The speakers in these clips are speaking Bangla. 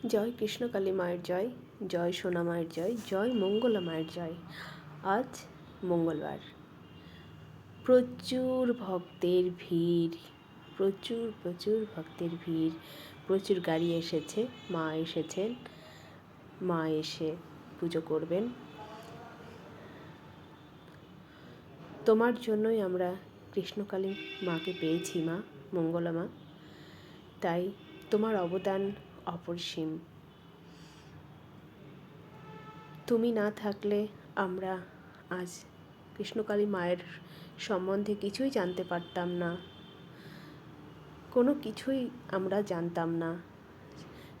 জয় কৃষ্ণকালী মায়ের জয়, জয় সোনা মায়ের জয়, জয় মঙ্গলা মায়ের জয়। আজ মঙ্গলবার, প্রচুর ভক্তের ভিড়, প্রচুর ভক্তের ভিড়, প্রচুর গাড়ি এসেছে। মা এসেছেন, মা এসে পুজো করবেন। তোমার জন্যই আমরা কৃষ্ণকালী মাকে পেয়েছি, মা মঙ্গলা মা। তাই তোমার অবদান অপরিসীম। তুমি না থাকলে আমরা আজ কৃষ্ণকালী মায়ের সম্বন্ধে কিছুই জানতে পারতাম না, কোনো কিছুই আমরা জানতাম না।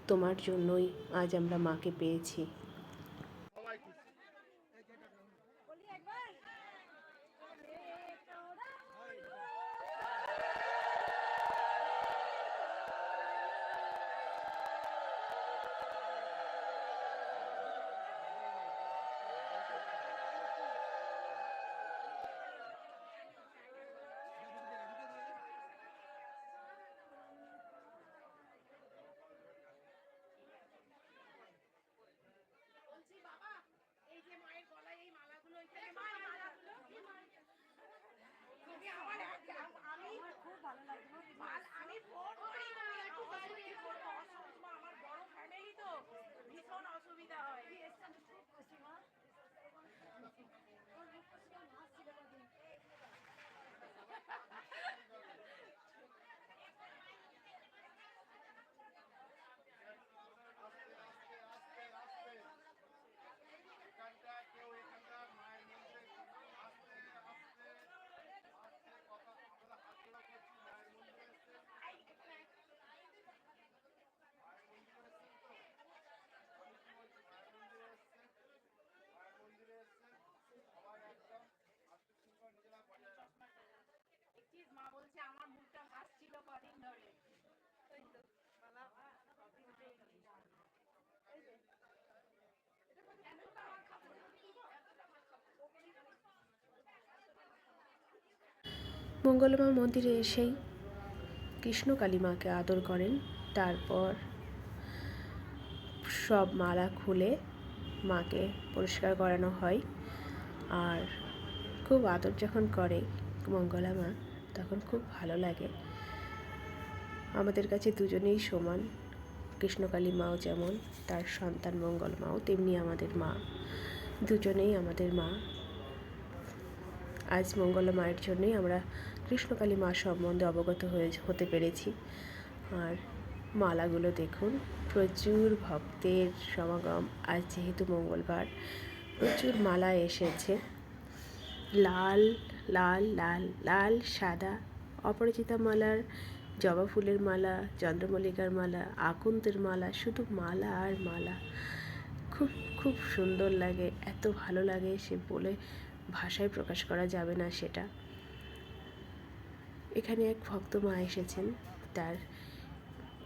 তোমার জন্যই আজ আমরা মাকে পেয়েছি। মঙ্গলমা মন্দিরে এসেই কৃষ্ণকালী মাকে আদর করেন। তারপর সব মালা খুলে মাকে পরিষ্কার করানো হয়। আর খুব আদর যখন করে মঙ্গলা মা, তখন খুব ভালো লাগে। আমাদের কাছে দুজনেই সমান। কৃষ্ণকালী মাও যেমন, তার সন্তান মঙ্গল মাও তেমনি আমাদের মা। দুজনেই আমাদের মা। আজ মঙ্গলা মায়ের জন্যই আমরা কৃষ্ণকালী মা সম্বন্ধে অবগত হতে পেরেছি। আর মালাগুলো দেখুন, প্রচুর ভক্তের সমাগম। আজ যেহেতু মঙ্গলবার, প্রচুর মালা এসেছে। লাল লাল লাল লাল সাদা অপরাজিতা মালার, জবা ফুলের মালা, চন্দ্রমল্লিকার মালা, আকুন্তের মালা, শুধু মালা আর মালা। খুব খুব সুন্দর লাগে, এত ভালো লাগে সে বলে ভাষায় প্রকাশ করা যাবে না সেটা। এখানে এক ভক্ত মা এসেছেন, তার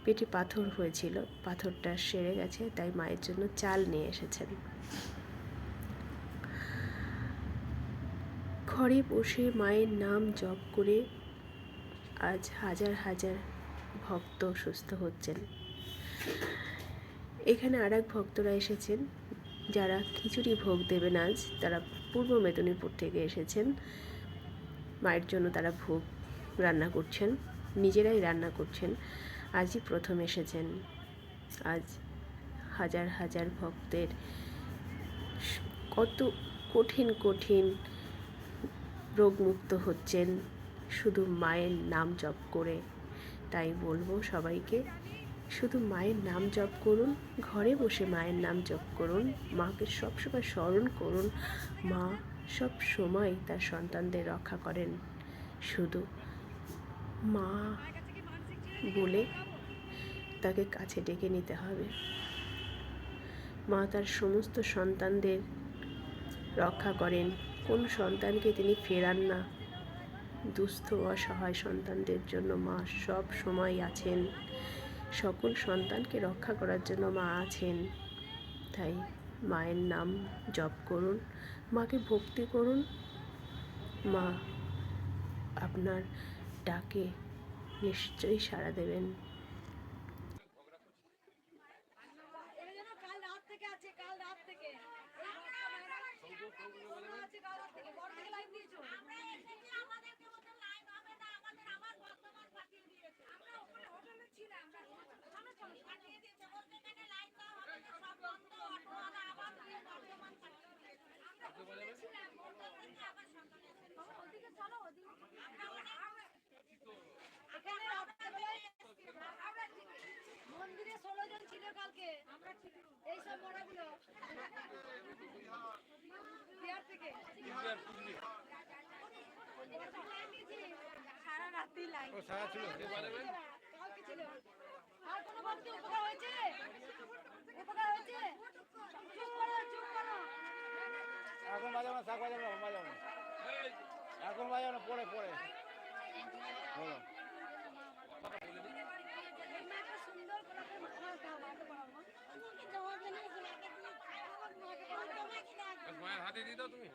পেটে পাথর হয়েছিল, পাথরটা সেরে গেছে, তাই মায়ের জন্য চাল নিয়ে এসেছেন। ঘরে বসে মায়ের নাম জপ করে আজ হাজার হাজার ভক্ত সুস্থ হচ্ছেন। এখানে আর এক ভক্তরা এসেছেন, যারা খিচুড়ি ভোগ দেবেন আজ। তারা পূর্ব মেদিনীপুর থেকে এসেছেন। মায়ের জন্য তারা ভোগ রান্না করছেন, নিজেরাই রান্না করছেন। আজই প্রথম এসেছেন। আজ হাজার হাজার ভক্তের কত কঠিন কঠিন রোগমুক্ত হচ্ছেন শুধু মায়ের নাম জপ করে। তাই বলবো সবাইকে, শুধু মায়ের নাম জপ করুন, ঘরে বসে মায়ের নাম জপ করুন, মাকে সবসময় স্মরণ করুন। মা সব সময় তার সন্তানদের রক্ষা করেন। শুধু মা বলে তাকে কাছে ডেকে নিতে হবে। মা তার সমস্ত সন্তানদের রক্ষা করেন, কোন সন্তানকে তিনি ফেরান না। দুস্থ অসহায় সন্তানদের জন্য মা সব সময় আছেন, সকল সন্তানকে রক্ষা করার জন্য মা আছেন। তাই মায়ের নাম জপ করুন, মাকে ভক্তি করুন। মা আপনার ডাকে নিশ্চয়ই সাড়া দেবেন। থেকে আছে, কাল রাত থেকে আছে, কাল রাত থেকে বড় থেকে লাইভ দিয়েছো। আমরা এসেছি, আমাদেরকে মতো লাইভ হবে না, আমাদের আবার বর্তমান পাঠিয়ে দিয়েছে। আমরা ওখানে হোটেলে ছিলাম, আমরা চলো পাঠিয়ে দিয়েছে, বলতে এখানে লাইভ দেওয়া হবে না, সব বন্ধ, অটোওয়ালা আবার দিয়ে বর্তমান পাঠিয়ে দিয়েছে। আমরা ওখানে ছিলাম, বর্তমান থেকে আবার সকালে এসেছি। ওদিকে চলো, ওদিকে এখানে রাত্রেবেলায় মন্দিরে 16 জন ছিল কালকে, এইসব মরাগুলো বিহার থেকে সারা রাত্রি লাইন সারা ছিল কালকে ছিল। আর কোনো ভক্তি উপকার হয়েছে? উপকার হয়েছে? চুপ করো, চুপ করো। এখন বাজাবো না, শাক বাজাবো না, বাজাবো না, এখন বাজাবো না, পরে পরে বলো। সুন্দর করে মায়ের হাতে দিয়ে দাও তুমি।